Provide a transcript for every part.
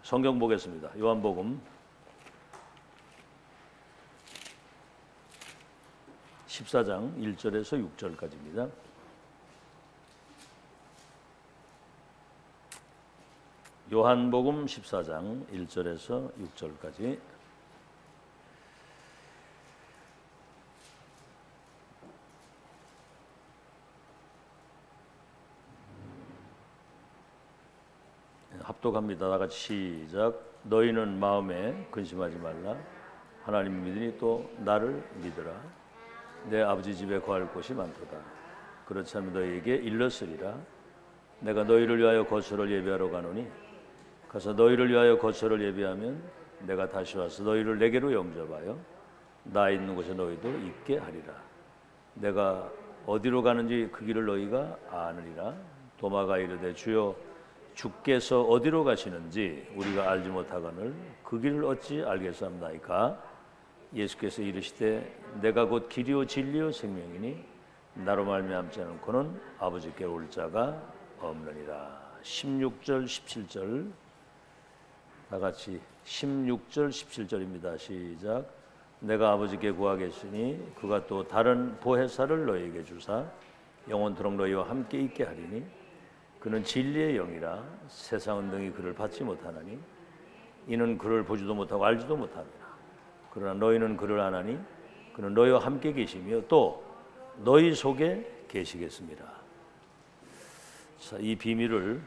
성경 보겠습니다. 요한복음 14장 1절에서 6절까지입니다. 요한복음 14장 1절에서 6절까지. 합독합니다. 다같이 시작. 너희는 마음에 근심하지 말라. 하나님 믿으니 또 나를 믿으라. 내 아버지 집에 거할 곳이 많도다. 그렇지 않으면 너희에게 일렀으리라. 내가 너희를 위하여 거처를 예비하러 가노니 가서 너희를 위하여 거처를 예비하면 내가 다시 와서 너희를 내게로 영접하여 나 있는 곳에 너희도 있게 하리라. 내가 어디로 가는지 그 길을 너희가 아느니라. 도마가 이르되 주여 주께서 어디로 가시는지 우리가 알지 못하거늘 그 길을 어찌 알겠사옵나이까. 예수께서 이르시되 내가 곧 길이요 진리요 생명이니 나로 말미암지 않고는 아버지께 올 자가 없느니라. 16절 17절 다같이 16절 17절입니다. 시작. 내가 아버지께 구하겠으니 그가 또 다른 보혜사를 너희에게 주사 영원토록 너희와 함께 있게 하리니 그는 진리의 영이라. 세상은 능히 그를 받지 못하나니 이는 그를 보지도 못하고 알지도 못하느라. 그러나 너희는 그를 아나니 그는 너희와 함께 계시며 또 너희 속에 계시겠습니다. 자, 이 비밀을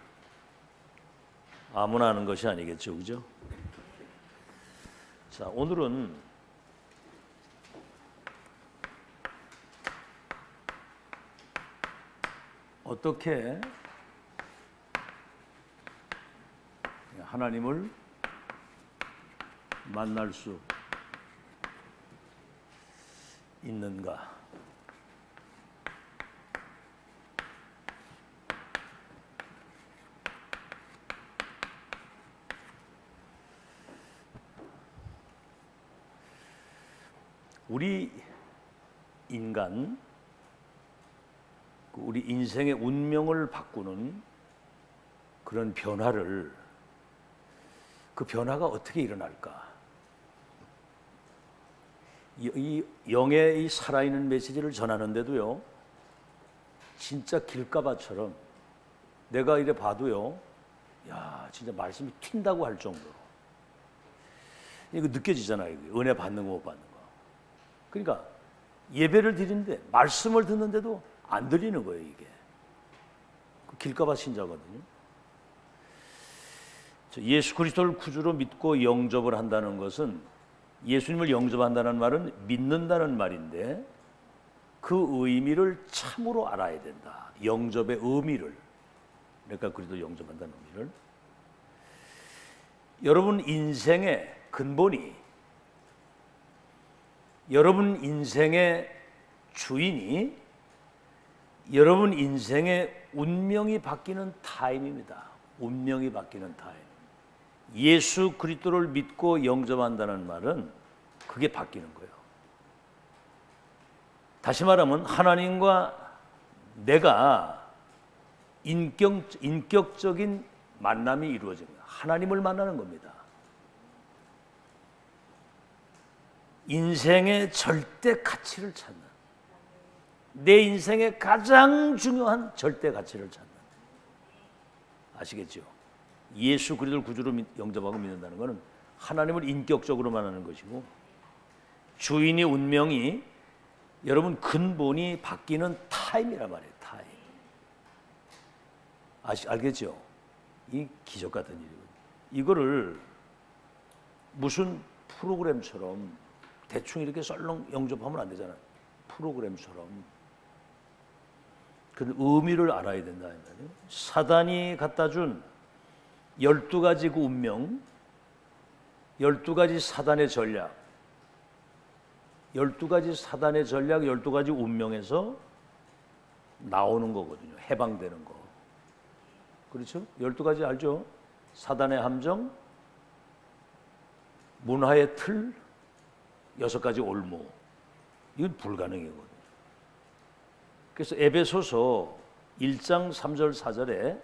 아무나 아는 것이 아니겠죠, 그죠? 자, 오늘은 어떻게 하나님을 만날 수 있는가? 우리 인간, 우리 인생의 운명을 바꾸는 그런 변화를, 그 변화가 어떻게 일어날까? 이 영의 이 살아있는 메시지를 전하는데도요, 진짜 길가바처럼 내가 이래 봐도요, 야, 진짜 말씀이 튄다고 할 정도로 이거 느껴지잖아요. 은혜 받는 거 못 받는 거. 그러니까 예배를 드리는데 말씀을 듣는데도 안 들리는 거예요. 이게 길가바 신자거든요. 예수 그리스도를 구주로 믿고 영접을 한다는 것은, 예수님을 영접한다는 말은 믿는다는 말인데 그 의미를 참으로 알아야 된다. 영접의 의미를. 그러니까 그리스도 영접한다는 의미를. 여러분 인생의 근본이, 여러분 인생의 주인이, 여러분 인생의 운명이 바뀌는 타임입니다. 운명이 바뀌는 타임. 예수 그리스도를 믿고 영접한다는 말은 그게 바뀌는 거예요. 다시 말하면 하나님과 내가 인격적인 만남이 이루어집니다. 하나님을 만나는 겁니다. 인생의 절대 가치를 찾는, 내 인생의 가장 중요한 절대 가치를 찾는, 아시겠죠? 예수 그리스도를 구주로 영접하고 믿는다는 것은 하나님을 인격적으로 만나는 것이고, 주인이, 운명이, 여러분 근본이 바뀌는 타임이란 말이에요. 타임. 알겠죠? 이 기적 같은 일이거든요. 이거를 무슨 프로그램처럼 대충 이렇게 썰렁 영접하면 안 되잖아요. 프로그램처럼. 그 의미를 알아야 된다. 사단이 갖다 준 12가지 그 운명, 12가지 사단의 전략, 12가지 사단의 전략, 12가지 운명에서 나오는 거거든요. 해방되는 거. 그렇죠? 12가지 알죠? 사단의 함정, 문화의 틀, 6가지 올무. 이건 불가능이거든요. 그래서 에베소서 1장 3절 4절에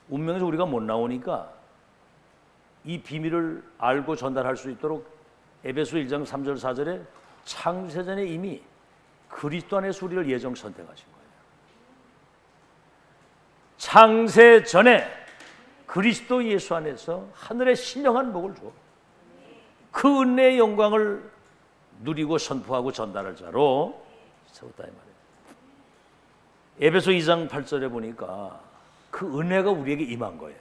운명에서 우리가 못 나오니까 이 비밀을 알고 전달할 수 있도록 에베소 1장 3절 4절에 창세전에 이미 그리스도 안에서 우리를 예정 선택하신 거예요. 창세전에 그리스도 예수 안에서 하늘의 신령한 복을 줘. 그 은혜의 영광을 누리고 선포하고 전달할 자로 세웠다 이 말이에요. 에베소 2장 8절에 보니까 그 은혜가 우리에게 임한 거예요.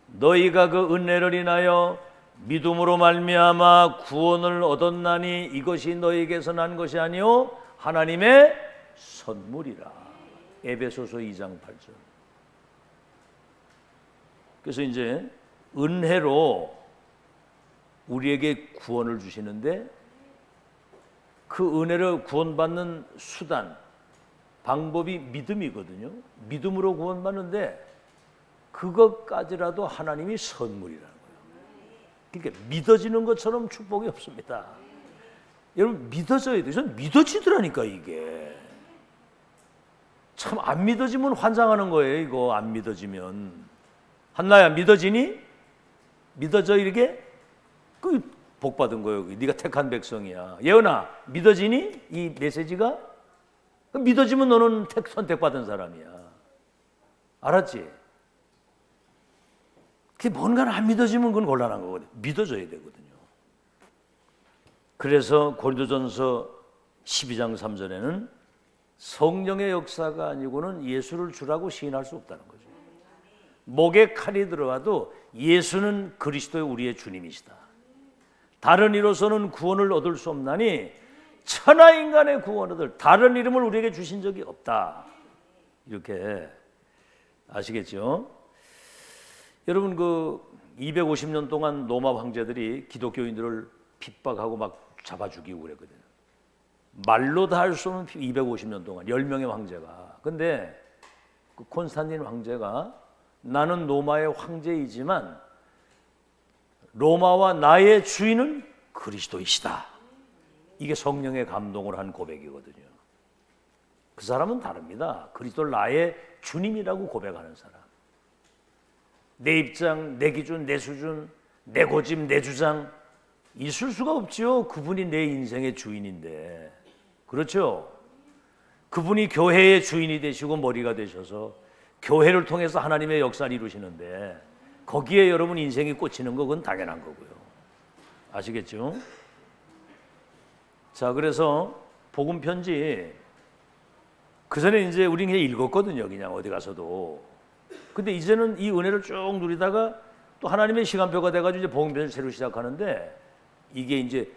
너희가 그 은혜를 인하여 믿음으로 말미암아 구원을 얻었나니 이것이 너희에게서 난 것이 아니요 하나님의 선물이라. 에베소서 2장 8절. 그래서 이제 은혜로 우리에게 구원을 주시는데 그 은혜를 구원받는 수단, 방법이 믿음이거든요. 믿음으로 구원받는데 그것까지라도 하나님이 선물이라는 거예요. 그러니까 믿어지는 것처럼 축복이 없습니다. 여러분 믿어져야 돼요. 전 믿어지더라니까 이게. 참 안 믿어지면 환장하는 거예요. 이거 안 믿어지면. 한나야 믿어지니? 믿어져 이렇게? 그 복 받은 거예요. 네가 택한 백성이야. 예언아 믿어지니? 이 메시지가? 믿어지면 너는 선택받은 사람이야. 알았지? 그게 뭔가를 안 믿어지면 그건 곤란한 거거든요. 믿어져야 되거든요. 그래서 고린도전서 12장 3절에는 성령의 역사가 아니고는 예수를 주라고 시인할 수 없다는 거죠. 목에 칼이 들어와도 예수는 그리스도의 우리의 주님이시다. 다른 이로서는 구원을 얻을 수 없나니 천하 인간의 구원을 얻을 다른 이름을 우리에게 주신 적이 없다. 이렇게 아시겠죠? 여러분 그 250년 동안 로마 황제들이 기독교인들을 핍박하고 막 잡아 죽이고 그랬거든요. 말로 다 할 수 없는 250년 동안 10명의 황제가. 근데 그 콘스탄틴 황제가 나는 로마의 황제이지만 로마와 나의 주인은 그리스도이시다. 이게 성령의 감동을 한 고백이거든요. 그 사람은 다릅니다. 그리스도를 나의 주님이라고 고백하는 사람. 내 입장, 내 기준, 내 수준, 내 고집, 내 주장 있을 수가 없지요. 그분이 내 인생의 주인인데. 그렇죠? 그분이 교회의 주인이 되시고 머리가 되셔서 교회를 통해서 하나님의 역사를 이루시는데 거기에 여러분 인생이 꽂히는 건 그건 당연한 거고요. 아시겠죠? 자, 그래서 복음 편지 그 전에 이제 우리는 그냥 읽었거든요. 그냥 어디 가서도. 근데 이제는 이 은혜를 쭉 누리다가 또 하나님의 시간표가 돼가지고 이제 복음 편지 새로 시작하는데 이게 이제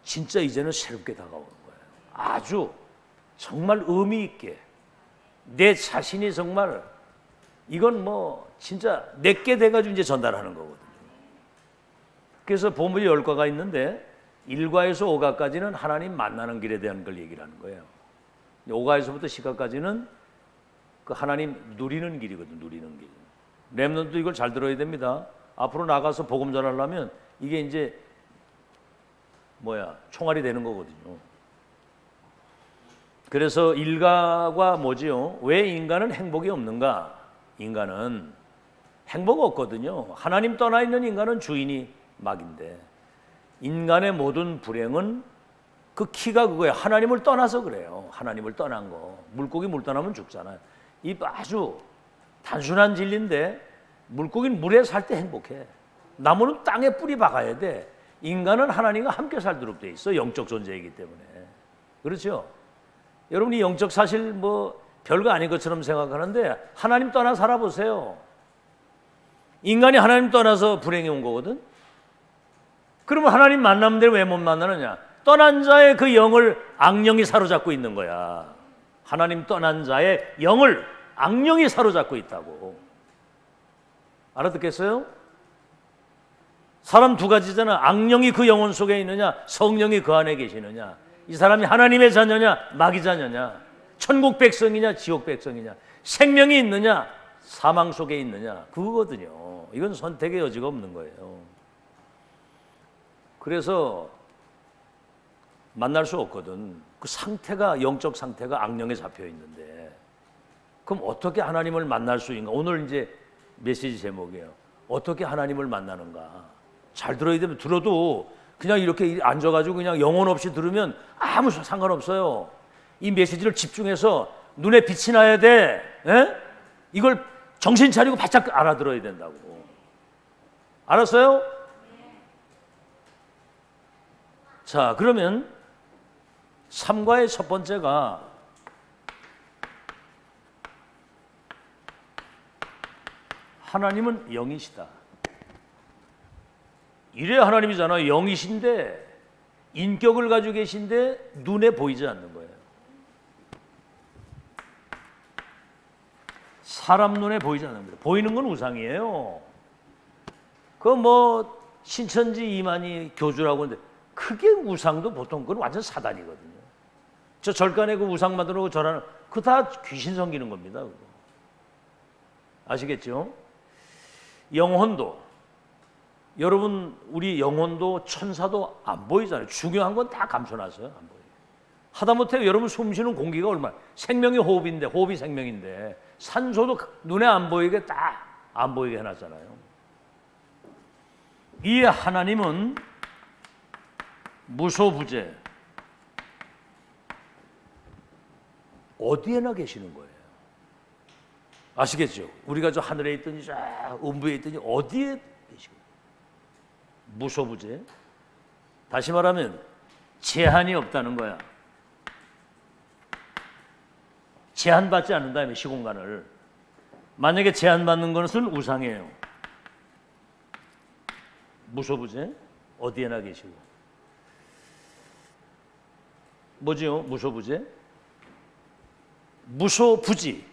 진짜 이제는 새롭게 다가오는 거예요. 아주 정말 의미 있게 내 자신이 정말 이건 뭐 진짜 내게 돼가지고 이제 전달하는 거거든요. 그래서 보물이 10과가 있는데 1과에서 5과까지는 하나님 만나는 길에 대한 걸 얘기를 하는 거예요. 5과에서부터 10과까지는 그 하나님 누리는 길이거든요. 누리는 길. 렘넌트도 이걸 잘 들어야 됩니다. 앞으로 나가서 복음 전하려면 이게 이제 총알이 되는 거거든요. 그래서 1과가 뭐지요? 왜 인간은 행복이 없는가? 인간은 행복 없거든요. 하나님 떠나 있는 인간은 주인이 막인데 인간의 모든 불행은 그 키가 그거예요. 하나님을 떠나서 그래요. 하나님을 떠난 거. 물고기 물 떠나면 죽잖아요. 이 아주 단순한 진리인데 물고기는 물에 살 때 행복해. 나무는 땅에 뿌리 박아야 돼. 인간은 하나님과 함께 살도록 돼 있어. 영적 존재이기 때문에. 그렇죠? 여러분이 영적 사실 뭐 별거 아닌 것처럼 생각하는데 하나님 떠나 살아보세요. 인간이 하나님 떠나서 불행이 온 거거든. 그러면 하나님 만나면 왜 못 만나느냐? 떠난 자의 그 영을 악령이 사로잡고 있는 거야. 하나님 떠난 자의 영을 악령이 사로잡고 있다고. 알아듣겠어요? 사람 두 가지잖아. 악령이 그 영혼 속에 있느냐, 성령이 그 안에 계시느냐. 이 사람이 하나님의 자녀냐, 마귀 자녀냐, 천국 백성이냐, 지옥 백성이냐, 생명이 있느냐, 사망 속에 있느냐, 그거거든요. 이건 선택의 여지가 없는 거예요. 그래서 만날 수 없거든. 그 상태가, 영적 상태가 악령에 잡혀 있는데, 그럼 어떻게 하나님을 만날 수 있는가? 오늘 이제 메시지 제목이에요. 어떻게 하나님을 만나는가? 잘 들어야 되면 들어도 그냥 이렇게 앉아가지고 그냥 영혼 없이 들으면 아무 상관없어요. 이 메시지를 집중해서 눈에 빛이 나야 돼. 에? 이걸 정신 차리고 바짝 알아들어야 된다고. 알았어요? 자, 그러면 3과의 첫 번째가 하나님은 영이시다. 이래야 하나님이잖아요. 영이신데 인격을 가지고 계신데 눈에 보이지 않는 거예요. 사람 눈에 보이지 않는 거예요. 보이는 건 우상이에요. 그 뭐 신천지 이만희 교주라고 하는데 그게 우상도 보통 그건 완전 사단이거든요. 저 절간에 그 우상 만들고 절하는 그 다 귀신 섬기는 겁니다. 그거. 아시겠죠? 영혼도 여러분 우리 영혼도 천사도 안 보이잖아요. 중요한 건 다 감춰놨어요. 안 보여요. 하다못해 여러분 숨쉬는 공기가 얼마나 생명이 호흡인데 호흡이 생명인데 산소도 눈에 안 보이게 딱 안 보이게 해놨잖아요. 이 하나님은 무소부재 어디에나 계시는 거예요. 아시겠죠? 우리가 저 하늘에 있더니 저 음부에 있더니 어디에 계시고 무소부재. 다시 말하면 제한이 없다는 거야. 제한받지 않는다면 시공간을. 만약에 제한받는 것은 우상이에요. 무소부재 어디에나 계시고. 뭐지요? 무소부재? 무소부지.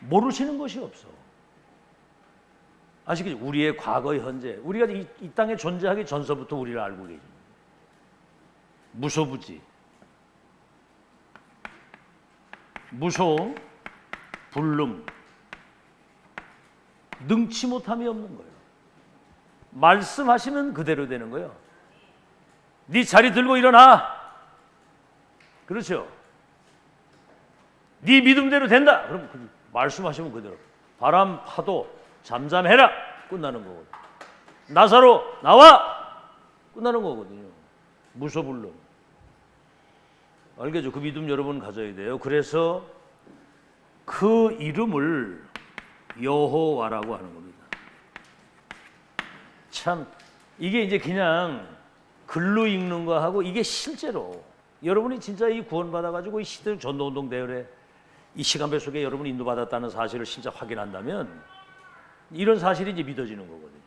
모르시는 것이 없어. 아시겠죠? 우리의 과거, 현재. 우리가 이 땅에 존재하기 전서부터 우리를 알고 계십니다. 무소부지. 무소, 불능. 능치 못함이 없는 거예요. 말씀하시면 그대로 되는 거예요. 네 자리 들고 일어나. 그렇죠? 네 믿음대로 된다. 그럼 말씀하시면 그대로. 바람 파도 잠잠해라. 끝나는 거거든요. 나사로 나와. 끝나는 거거든요. 무소불능. 알겠죠? 그 믿음 여러분 가져야 돼요. 그래서 그 이름을 여호와라고 하는 겁니다. 참 이게 이제 그냥 글로 읽는 거하고 이게 실제로 여러분이 진짜 이 구원받아 가지고 이 시대 전도운동 대열에 이 시간배 속에 여러분이 인도받았다는 사실을 진짜 확인한다면 이런 사실이 이제 믿어지는 거거든요.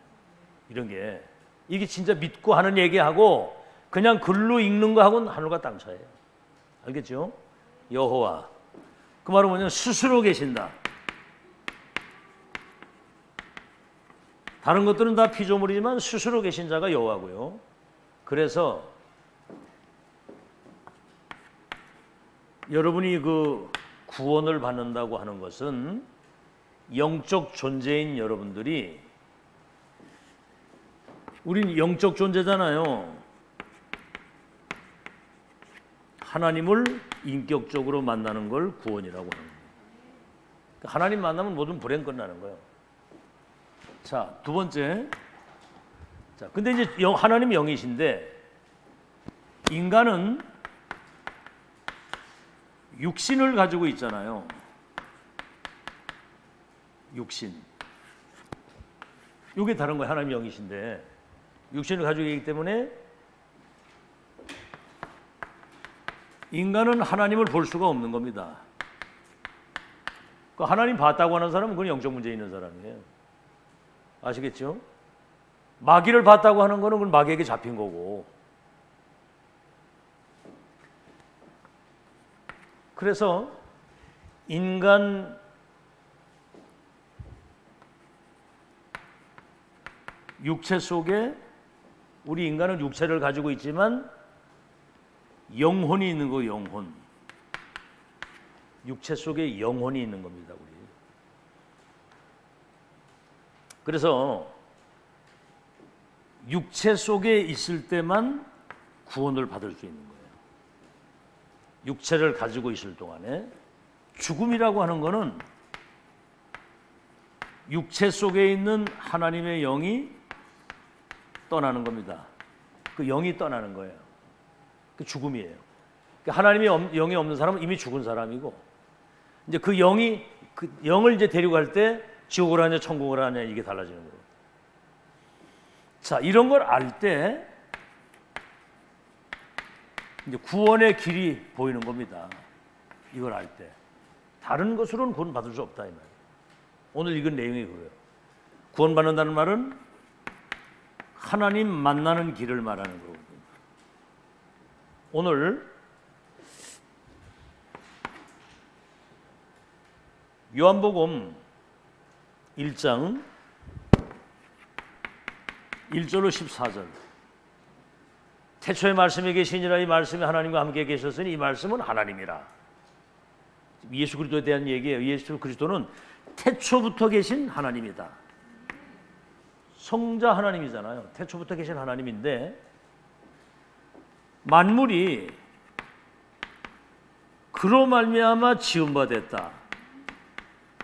이런 게 이게 진짜 믿고 하는 얘기하고 그냥 글로 읽는 거하고는 하늘과 땅 차이예요. 알겠죠? 여호와. 그 말은 뭐냐면 스스로 계신다. 다른 것들은 다 피조물이지만 스스로 계신 자가 여호와고요. 그래서 여러분이 그 구원을 받는다고 하는 것은 영적 존재인 여러분들이 우린 영적 존재잖아요. 하나님을 인격적으로 만나는 걸 구원이라고 하는 거예요. 하나님 만나면 모든 불행 끝나는 거예요. 자, 두 번째. 자, 근데 이제 하나님 영이신데 인간은 육신을 가지고 있잖아요. 육신. 이게 다른 거예요. 하나님 영이신데 육신을 가지고 있기 때문에 인간은 하나님을 볼 수가 없는 겁니다. 하나님 봤다고 하는 사람은 그건 영적 문제 있는 사람이에요. 아시겠죠? 마귀를 봤다고 하는 거는 그건 마귀에게 잡힌 거고. 그래서 인간 육체 속에 우리 인간은 육체를 가지고 있지만 영혼이 있는 거 영혼. 육체 속에 영혼이 있는 겁니다. 우리. 그래서 육체 속에 있을 때만 구원을 받을 수 있는 거예요. 육체를 가지고 있을 동안에 죽음이라고 하는 거는 육체 속에 있는 하나님의 영이 떠나는 겁니다. 그 영이 떠나는 거예요. 그 죽음이에요. 하나님의 영이 없는 사람은 이미 죽은 사람이고, 이제 그 영을 이제 데리고 갈 때 지옥을 하냐 천국을 하냐 이게 달라지는 거예요. 자, 이런 걸 알 때 이제 구원의 길이 보이는 겁니다. 이걸 알 때 다른 것으로는 구원 받을 수 없다 이 말이에요. 오늘 읽은 내용이 그래요. 구원받는다는 말은 하나님 만나는 길을 말하는 거거든요. 오늘 요한복음 1장 1절로 14절. 태초에 말씀이 계시니라 이 말씀이 하나님과 함께 계셨으니 이 말씀은 하나님이라. 예수 그리스도에 대한 얘기예요. 예수 그리스도는 태초부터 계신 하나님이다. 성자 하나님이잖아요. 태초부터 계신 하나님인데 만물이 그로 말미암아 지은 바 됐다.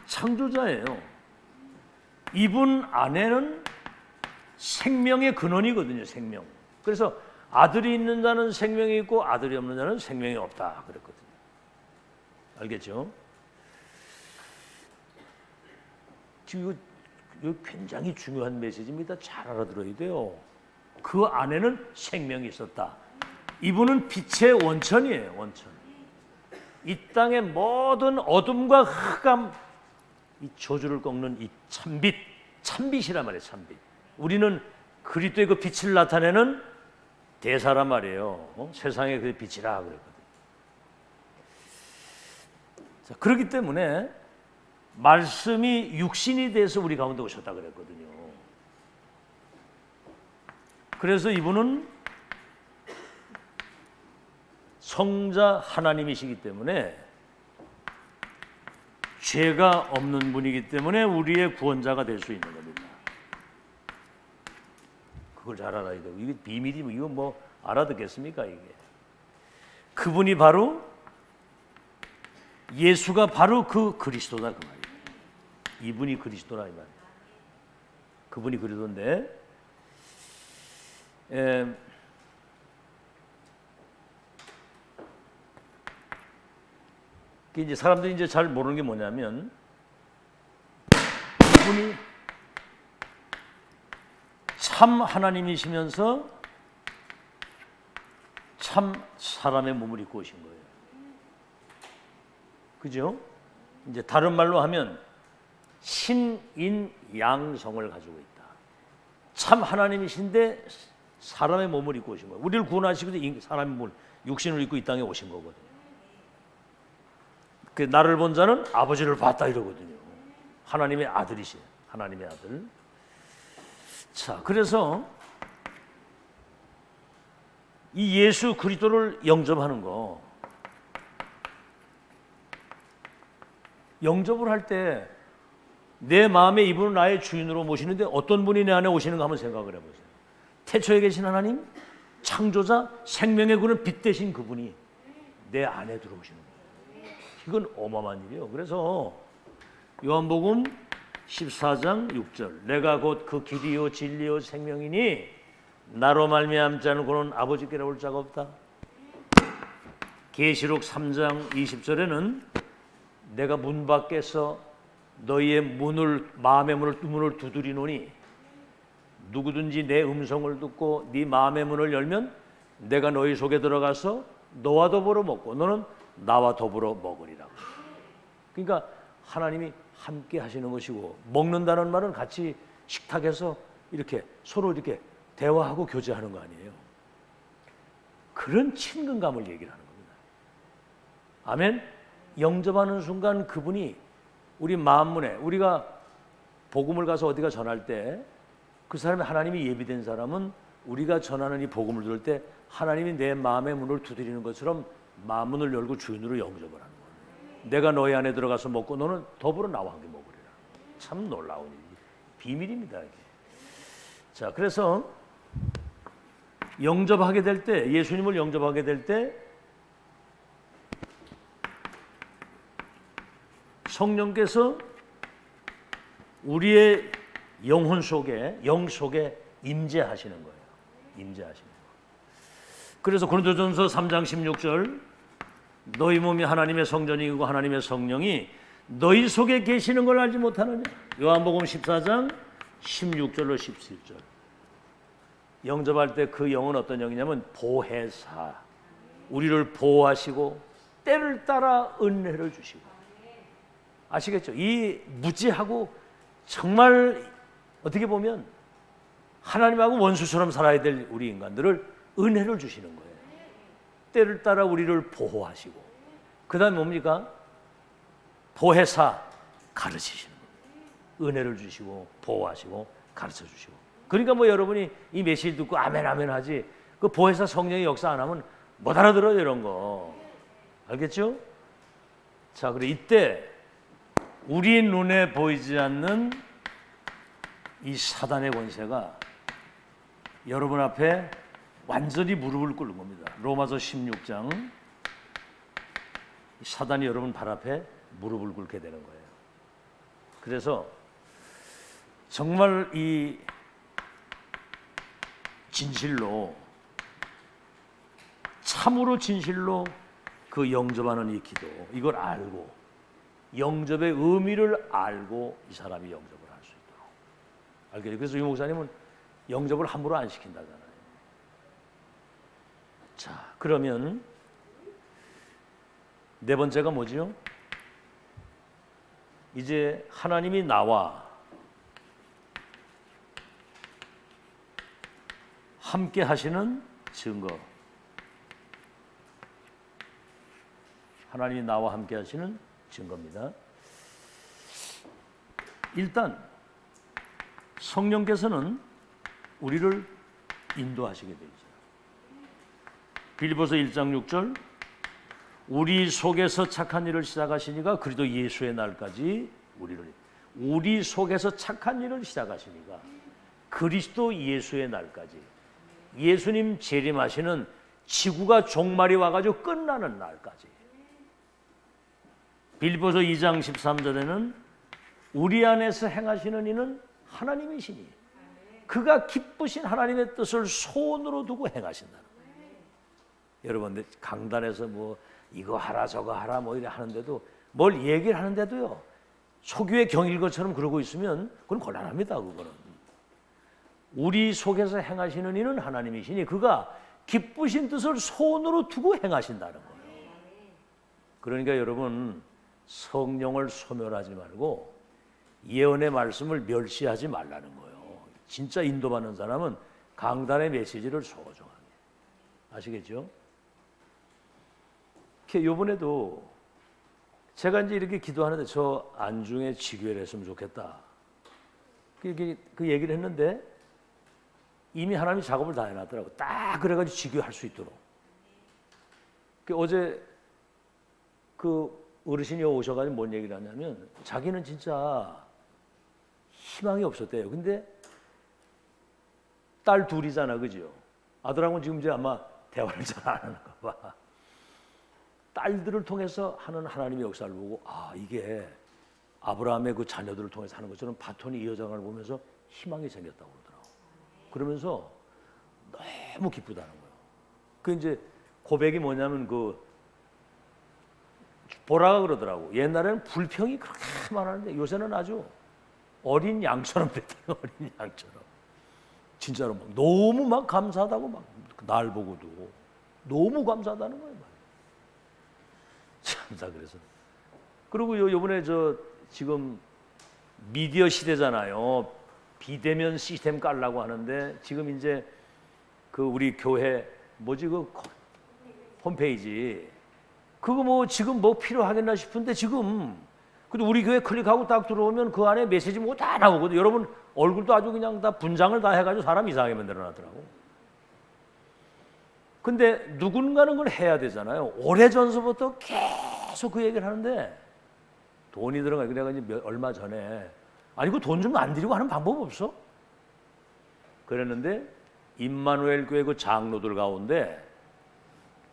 창조자예요. 이분 안에는 생명의 근원이거든요. 생명. 그래서 아들이 있는 자는 생명이 있고 아들이 없는 자는 생명이 없다 그랬거든요. 알겠죠? 지금 이거 굉장히 중요한 메시지입니다. 잘 알아들어야 돼요. 그 안에는 생명이 있었다. 이분은 빛의 원천이에요. 원천. 이 땅의 모든 어둠과 흑암, 이 저주를 꺾는 이 참빛, 참빛이란 말이에요. 참빛. 우리는 그리스도의 그 빛을 나타내는 대사란 말이에요. 세상의 그 빛이라 그랬거든요. 자, 그렇기 때문에 말씀이 육신이 돼서 우리 가운데 오셨다 그랬거든요. 그래서 이분은 성자 하나님이시기 때문에 죄가 없는 분이기 때문에 우리의 구원자가 될 수 있는 겁니다. 그걸 잘 알아야 돼요. 이게 비밀이면 이거 뭐 알아듣겠습니까 이게? 그분이 바로 예수가 바로 그 그리스도다 그 말이에요. 이분이 그리스도라 이 말이에요. 그분이 그리스도인데 이제 사람들이 이제 잘 모르는 게 뭐냐면 그분이 참 하나님이시면서 참 사람의 몸을 입고 오신 거예요. 그죠? 이제 다른 말로 하면 신인 양성을 가지고 있다. 참 하나님이신데 사람의 몸을 입고 오신 거예요. 우리를 구원하시고도 사람의 몸을 육신을 입고 이 땅에 오신 거거든요. 그 나를 본 자는 아버지를 봤다 이러거든요. 하나님의 아들이시에요. 하나님의 아들. 자, 그래서 이 예수 그리스도를 영접하는 거, 영접을 할 때 내 마음에 이분을 나의 주인으로 모시는데 어떤 분이 내 안에 오시는가 한번 생각을 해보세요. 태초에 계신 하나님, 창조자, 생명의 근원 빛 되신 그분이 내 안에 들어오시는 거예요. 이건 어마어마한 일이에요. 그래서 요한복음 14장 6절 내가 곧 그 길이요 진리요 생명이니 나로 말미암지 않은 그는 아버지께로 올 자가 없다. 계시록 3장 20절에는 내가 문 밖에서 너희의 문을 마음의 문을 두드리노니 누구든지 내 음성을 듣고 네 마음의 문을 열면 내가 너희 속에 들어가서 너와 더불어 먹고 너는 나와 더불어 먹으리라. 그러니까 하나님이 함께 하시는 것이고 먹는다는 말은 같이 식탁에서 이렇게 서로 이렇게 대화하고 교제하는 거 아니에요. 그런 친근감을 얘기를 하는 겁니다. 아멘. 영접하는 순간 그분이 우리 마음문에 우리가 복음을 가서 어디가 전할 때 그 사람이 하나님이 예비된 사람은 우리가 전하는 이 복음을 들을 때 하나님이 내 마음의 문을 두드리는 것처럼 마음문을 열고 주인으로 영접을 하는 거예요. 내가 너희 안에 들어가서 먹고 너는 더불어 나와 함께 먹으리라. 참 놀라운 비밀입니다. 이게. 자, 그래서 영접하게 될 때, 예수님을 영접하게 될 때 성령께서 우리의 영혼 속에, 영 속에 임재하시는 거예요. 임재하시는 거예요. 그래서 고린도전서 3장 16절 너희 몸이 하나님의 성전이고 하나님의 성령이 너희 속에 계시는 걸 알지 못하느냐. 요한복음 14장 16절로 17절. 영접할 때 그 영은 어떤 영이냐면 보혜사, 우리를 보호하시고 때를 따라 은혜를 주시고. 아시겠죠? 이 무지하고 정말 어떻게 보면 하나님하고 원수처럼 살아야 될 우리 인간들을 은혜를 주시는 거예요. 때를 따라 우리를 보호하시고. 그 다음에 뭡니까? 보혜사, 가르치시는 거예요. 은혜를 주시고 보호하시고 가르쳐 주시고. 그러니까 뭐 여러분이 이 메시지 듣고 아멘 아멘 하지, 그 보혜사 성령의 역사 안 하면 못 알아들어요, 이런 거. 알겠죠? 자, 그래 이때 우리 눈에 보이지 않는 이 사단의 권세가 여러분 앞에 완전히 무릎을 꿇는 겁니다. 로마서 16장. 사단이 여러분 발 앞에 무릎을 꿇게 되는 거예요. 그래서 정말 이 진실로, 참으로 진실로 그 영접하는 이 기도, 이걸 알고 영접의 의미를 알고 이 사람이 영접을 할 수 있도록. 알겠죠? 그래서 유 목사님은 영접을 함부로 안 시킨다잖아요. 자, 그러면 네 번째가 뭐죠? 이제 하나님이 나와 함께 하시는 증거. 하나님이 나와 함께 하시는 증거입니다. 일단 성령께서는 우리를 인도하시게 되죠. 빌립보서 1장 6절 우리 속에서 착한 일을 시작하시니가 그리스도 예수의 날까지 우리 속에서 착한 일을 시작하시니가 그리스도 예수의 날까지, 예수님 재림하시는 지구가 종말이 와가지고 끝나는 날까지. 빌립보서 2장 13절에는 우리 안에서 행하시는 이는 하나님이시니 그가 기쁘신 하나님의 뜻을 손으로 두고 행하신다는 거예요. 여러분 강단에서 뭐 이거 하라 저거 하라 뭐 이래 하는데도, 뭘 얘기를 하는데도요, 소규의 경일 것처럼 그러고 있으면 그건 곤란합니다. 그거는 우리 속에서 행하시는 이는 하나님이시니 그가 기쁘신 뜻을 손으로 두고 행하신다는 거예요. 그러니까 여러분 성령을 소멸하지 말고 예언의 말씀을 멸시하지 말라는 거예요. 진짜 인도받는 사람은 강단의 메시지를 소중하게. 아시겠죠? 이번에도 제가 이제 이렇게 기도하는데 저 안중에 지교회를 했으면 좋겠다. 그 얘기를 했는데 이미 하나님이 작업을 다 해놨더라고. 딱 그래가지고 지교할 수 있도록. 어제 그 어르신이 오셔가지고 뭔 얘기를 하냐면 자기는 진짜 희망이 없었대요. 근데 딸 둘이잖아, 그죠? 아들하고는 지금 이제 아마 대화를 잘 안 하는가 봐. 딸들을 통해서 하는 하나님의 역사를 보고, 아, 이게 아브라함의 그 자녀들을 통해서 하는 것처럼 바톤이 이어져가는 걸 보면서 희망이 생겼다고 그러더라고. 그러면서 너무 기쁘다는 거예요. 그 이제 고백이 뭐냐면 보라가 그러더라고. 옛날에는 불평이 그렇게 많았는데 요새는 아주 어린 양처럼 됐대요. 어린 양처럼. 진짜로 막 너무 막 감사하다고 막 날 보고도 너무 감사하다는 거예요. 참다 그래서. 그리고 요번에 지금 미디어 시대잖아요. 비대면 시스템 깔라고 하는데 지금 이제 그 우리 교회 그 홈페이지 그거 뭐 지금 뭐 필요하겠나 싶은데 지금 근데 우리 교회 클릭하고 딱 들어오면 그 안에 메시지 뭐 다 나오거든. 여러분 얼굴도 아주 그냥 다 분장을 다 해가지고 사람 이상하게 만들어놨더라고. 근데 누군가는 그걸 해야 되잖아요. 오래전서부터 계속 그 얘기를 하는데 돈이 들어가요. 그래가지고 얼마 전에 아니 그 돈 좀 안 드리고 하는 방법 없어? 그랬는데 임마누엘 교회 그 장로들 가운데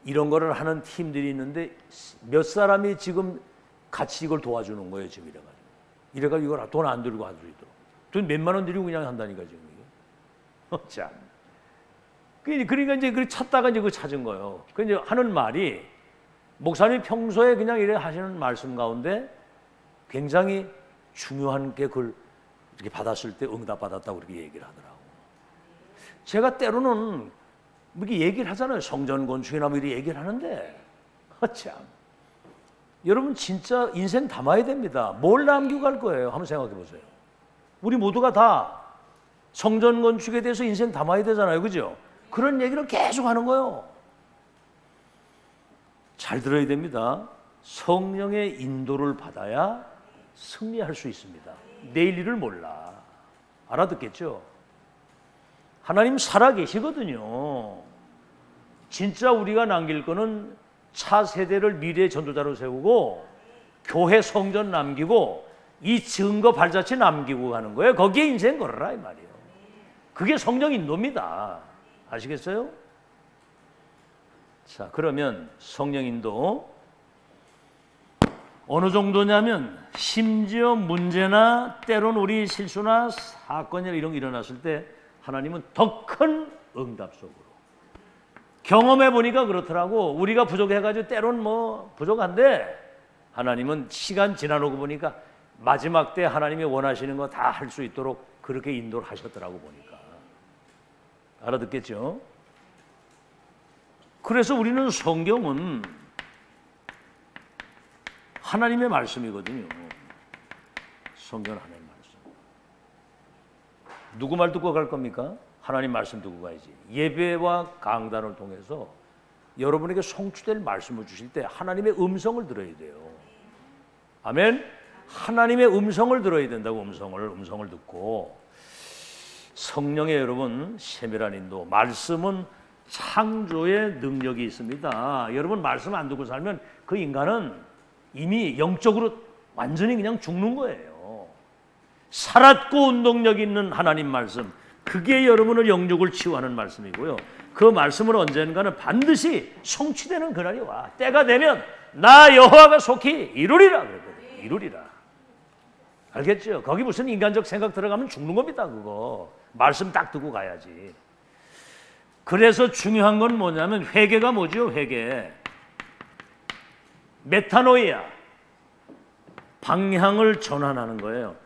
이런 거를 하는 팀들이 있는데 몇 사람이 지금 같이 이걸 도와주는 거예요. 지금 이래가지고 이걸 돈 안 들고 할 수 있도록. 돈 몇만 원 들이고 그냥 한다니까 지금 이게. 참. 그러니까 이제 그 찾다가 이제 그 찾은 거예요. 그 이제 하는 말이 목사님 평소에 그냥 이래 하시는 말씀 가운데 굉장히 중요한 게 그걸 이렇게 받았을 때 응답 받았다고 그렇게 얘기를 하더라고. 제가 때로는 이렇게 얘기를 하잖아요. 성전 건축이나 뭐 이렇게 얘기를 하는데 참. 여러분 진짜 인생 담아야 됩니다. 뭘 남기고 갈 거예요? 한번 생각해 보세요. 우리 모두가 다 성전 건축에 대해서 인생 담아야 되잖아요. 그죠? 그런 얘기를 계속 하는 거예요. 잘 들어야 됩니다. 성령의 인도를 받아야 승리할 수 있습니다. 내일 일을 몰라. 알아듣겠죠? 하나님 살아 계시거든요. 진짜 우리가 남길 거는 차세대를 미래의 전도자로 세우고 교회 성전 남기고 이 증거 발자취 남기고 가는 거예요. 거기에 인생 걸어라 이 말이에요. 그게 성령 인도입니다. 아시겠어요? 자, 그러면 성령 인도 어느 정도냐면 심지어 문제나 때론 우리 실수나 사건이나 이런 게 일어났을 때 하나님은 더 큰 응답 속으로 경험해 보니까 그렇더라고. 우리가 부족해가지고 때론 뭐 부족한데 하나님은 시간 지나놓고 보니까 마지막 때 하나님이 원하시는 거 다 할 수 있도록 그렇게 인도를 하셨더라고 보니까. 알아듣겠죠? 그래서 우리는 성경은 하나님의 말씀이거든요. 성경은 하나님의 말씀. 누구 말 듣고 갈 겁니까? 하나님 말씀 듣고 가야지. 예배와 강단을 통해서 여러분에게 성취될 말씀을 주실 때 하나님의 음성을 들어야 돼요. 아멘? 하나님의 음성을 들어야 된다고. 음성을 듣고 성령의 여러분 세밀한 인도. 말씀은 창조의 능력이 있습니다. 여러분 말씀 안 듣고 살면 그 인간은 이미 영적으로 완전히 그냥 죽는 거예요. 살았고 운동력 있는 하나님 말씀, 그게 여러분을 영육을 치유하는 말씀이고요. 그 말씀은 언젠가는 반드시 성취되는 그날이 와. 때가 되면 나 여호와가 속히 이루리라 그랬거든요. 이루리라. 알겠죠? 거기 무슨 인간적 생각 들어가면 죽는 겁니다. 그거 말씀 딱 듣고 가야지. 그래서 중요한 건 뭐냐면 회개가 뭐죠? 회개. 메타노이아. 방향을 전환하는 거예요.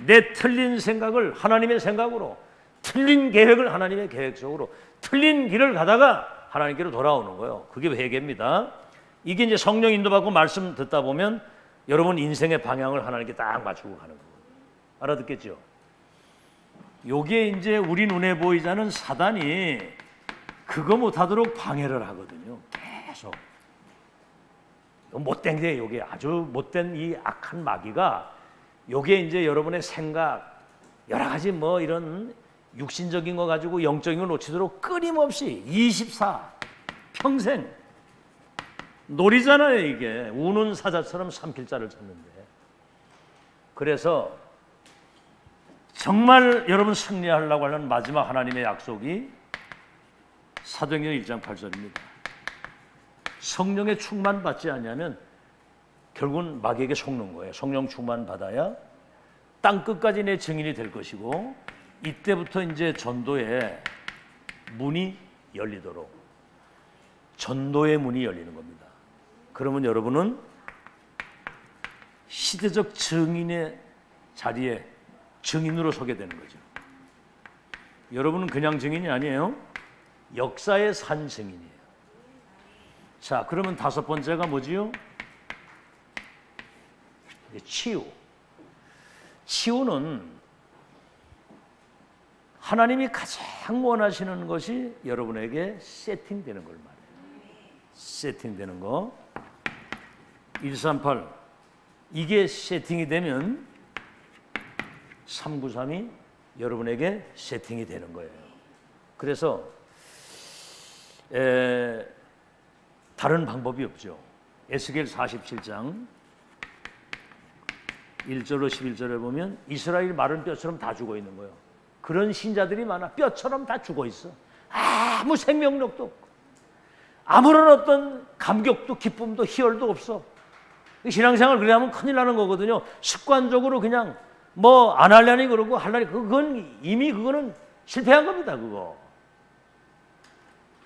내 틀린 생각을 하나님의 생각으로, 틀린 계획을 하나님의 계획 속으로, 틀린 길을 가다가 하나님께로 돌아오는 거예요. 그게 회개입니다. 이게 이제 성령 인도받고 말씀 듣다 보면 여러분 인생의 방향을 하나님께 딱 맞추고 가는 거예요. 알아듣겠죠? 요게 이제 우리 눈에 보이지 않는 사단이 그거 못하도록 방해를 하거든요. 계속. 못된 게 요게 아주 못된 이 악한 마귀가 요게 이제 여러분의 생각 여러 가지 뭐 이런 육신적인 거 가지고 영적인 걸 놓치도록 끊임없이 24 평생 놀이잖아요. 이게 우는 사자처럼 삼킬 자를 찾는데. 그래서 정말 여러분 승리하려고 하는 마지막 하나님의 약속이 사도행전 1장 8절입니다. 성령의 충만 받지 않으면 결국은 마귀에게 속는 거예요. 성령 충만 받아야 땅 끝까지 내 증인이 될 것이고 이때부터 이제 전도의 문이 열리도록 전도의 문이 열리는 겁니다. 그러면 여러분은 시대적 증인의 자리에 증인으로 서게 되는 거죠. 여러분은 그냥 증인이 아니에요. 역사의 산 증인이에요. 자, 그러면 다섯 번째가 뭐지요? 치유. 치유는 하나님이 가장 원하시는 것이 여러분에게 세팅되는 걸 말해요. 세팅되는 거. 138. 이게 세팅이 되면 393이 여러분에게 세팅이 되는 거예요. 그래서 다른 방법이 없죠. 에스겔 47장 1절로 11절에 보면 이스라엘 마른 뼈처럼 다 죽어 있는 거예요. 그런 신자들이 많아. 뼈처럼 다 죽어 있어. 아무 생명력도 없고 아무런 어떤 감격도 기쁨도 희열도 없어. 신앙생활 그래 하면 큰일 나는 거거든요. 습관적으로 그냥 뭐 안 하려니 그러고 하려니, 그건 이미 그거는 실패한 겁니다, 그거.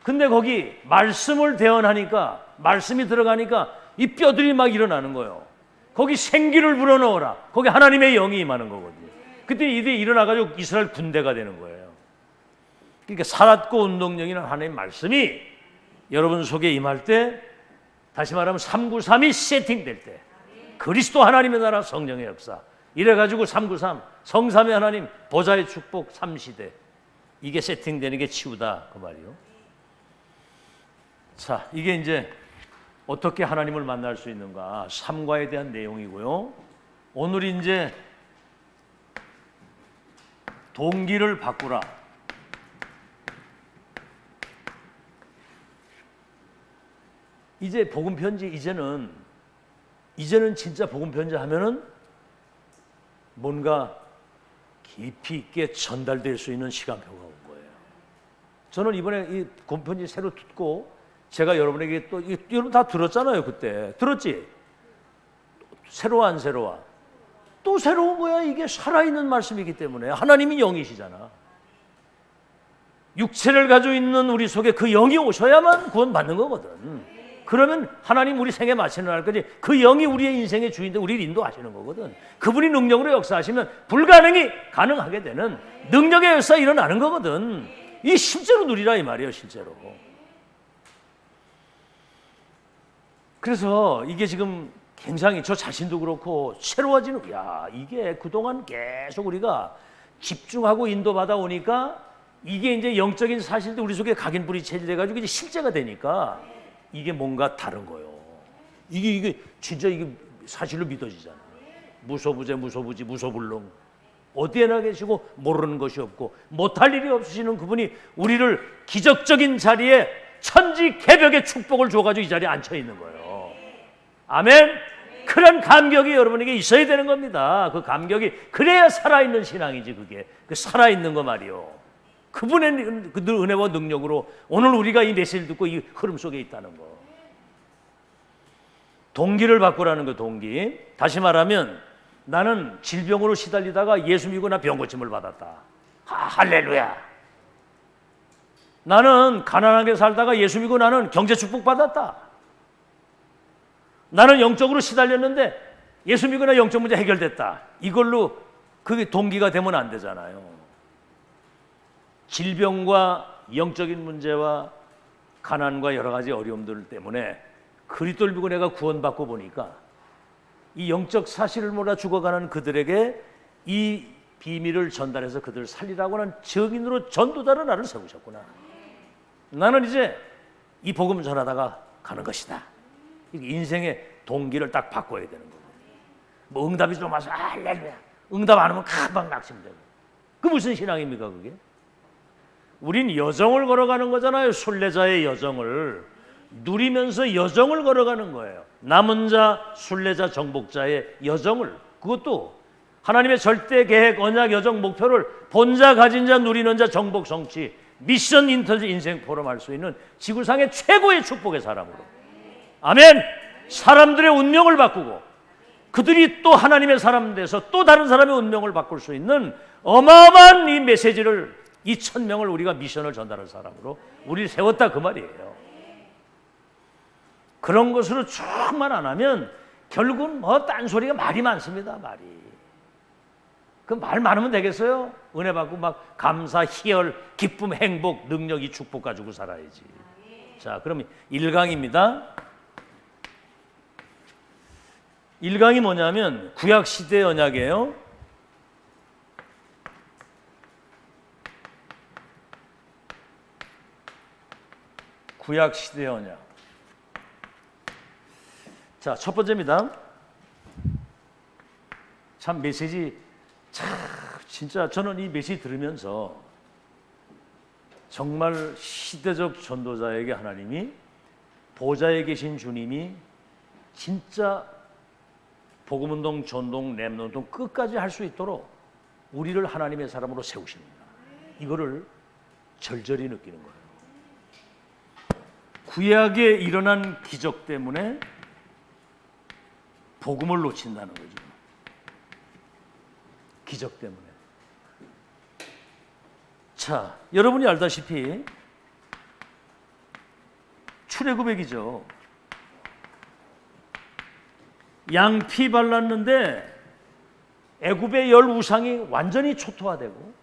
근데 거기 말씀을 대언하니까, 말씀이 들어가니까 이 뼈들이 막 일어나는 거예요. 거기 생기를 불어넣어라. 거기 하나님의 영이 임하는 거거든요. 그때 이들이 일어나가지고 이스라엘 군대가 되는 거예요. 그러니까 살았고 운동력이나 하나님의 말씀이 여러분 속에 임할 때, 다시 말하면 393이 세팅될 때, 그리스도 하나님의 나라 성령의 역사, 이래가지고 393 성삼의 하나님 보좌의 축복 3시대, 이게 세팅되는 게 치유다 그 말이요. 자, 이게 이제 어떻게 하나님을 만날 수 있는가, 삼과에 대한 내용이고요. 오늘 이제 동기를 바꾸라. 이제 복음 편지, 이제는 진짜 복음 편지 하면은 뭔가 깊이 있게 전달될 수 있는 시간표가 온 거예요. 저는 이번에 이 복음 편지 새로 듣고 제가 여러분에게 또, 여러분 다 들었잖아요. 그때 들었지? 새로워 안 새로워? 또 새로운 거야. 이게 살아있는 말씀이기 때문에. 하나님이 영이시잖아. 육체를 가지고 있는 우리 속에 그 영이 오셔야만 구원받는 거거든. 그러면 하나님 우리 생에 마치는 날까지 그 영이 우리의 인생의 주인데 우리를 인도하시는 거거든. 그분이 능력으로 역사하시면 불가능이 가능하게 되는 능력의 역사가 일어나는 거거든. 이 실제로 누리라 이 말이에요. 실제로. 그래서 이게 지금 굉장히 저 자신도 그렇고 새로워지는, 야, 이게 그동안 계속 우리가 집중하고 인도받아 오니까 이게 이제 영적인 사실도 우리 속에 각인불이 체질돼가지고 이제 실제가 되니까 이게 뭔가 다른 거예요. 이게 진짜 이게 사실로 믿어지잖아. 무소부재, 무소부지, 무소불능. 어디에나 계시고 모르는 것이 없고 못할 일이 없으시는 그분이 우리를 기적적인 자리에 천지개벽의 축복을 줘가지고 이 자리에 앉혀 있는 거예요. 아멘. 그런 감격이 여러분에게 있어야 되는 겁니다. 그 감격이 그래야 살아있는 신앙이지. 그게 그 살아있는 거 말이요. 그분의 그 은혜와 능력으로 오늘 우리가 이 메시지를 듣고 이 흐름 속에 있다는 거. 동기를 바꾸라는 거. 동기. 다시 말하면 나는 질병으로 시달리다가 예수 믿고 나 병 고침을 받았다. 할렐루야. 나는 가난하게 살다가 예수 믿고 나는 경제 축복 받았다. 나는 영적으로 시달렸는데 예수 믿고 나 영적 문제 해결됐다. 이걸로 그게 동기가 되면 안 되잖아요. 질병과 영적인 문제와 가난과 여러 가지 어려움들 때문에 그리스도를 믿고 내가 구원받고 보니까 이 영적 사실을 몰라 죽어가는 그들에게 이 비밀을 전달해서 그들을 살리라고 하는 증인으로 전도자로 나를 세우셨구나. 나는 이제 이 복음을 전하다가 가는 것이다. 인생의 동기를 딱 바꿔야 되는 거고. 뭐 응답이 좀 와서 할렐루야. 응답 안 오면 금방 낙심되고. 그 무슨 신앙입니까 그게? 우린 여정을 걸어가는 거잖아요. 순례자의 여정을 누리면서 여정을 걸어가는 거예요. 남은 자, 순례자, 정복자의 여정을. 그것도 하나님의 절대 계획, 언약, 여정, 목표를 본자, 가진 자, 누리는 자, 정복, 성취, 미션 인터넷 인생 포럼할 수 있는 지구상의 최고의 축복의 사람으로. 아멘. 사람들의 운명을 바꾸고 그들이 또 하나님의 사람 돼서 또 다른 사람의 운명을 바꿀 수 있는 어마어마한 이 메시지를, 이 1000명을 우리가 미션을 전달할 사람으로 우리를 세웠다 그 말이에요. 그런 것으로 쭉만 안 하면 결국은 뭐 딴소리가 말이 많습니다. 말이. 그 말 많으면 되겠어요? 은혜 받고 막 감사, 희열, 기쁨, 행복, 능력, 이 축복 가지고 살아야지. 자, 그럼 1강입니다. 1강이 뭐냐면 구약시대 언약이에요. 구약시대 언약. 자, 첫 번째입니다. 참 메시지, 참 진짜 저는 이 메시지 들으면서 정말 시대적 전도자에게 하나님이, 보좌에 계신 주님이 진짜 복음운동, 전동, 렘넌트운동 끝까지 할 수 있도록 우리를 하나님의 사람으로 세우십니다. 이거를 절절히 느끼는 거예요. 구약에 일어난 기적 때문에 복음을 놓친다는 거죠. 기적 때문에. 자, 여러분이 알다시피 출애굽액이죠. 양피 발랐는데 애굽의 열 우상이 완전히 초토화되고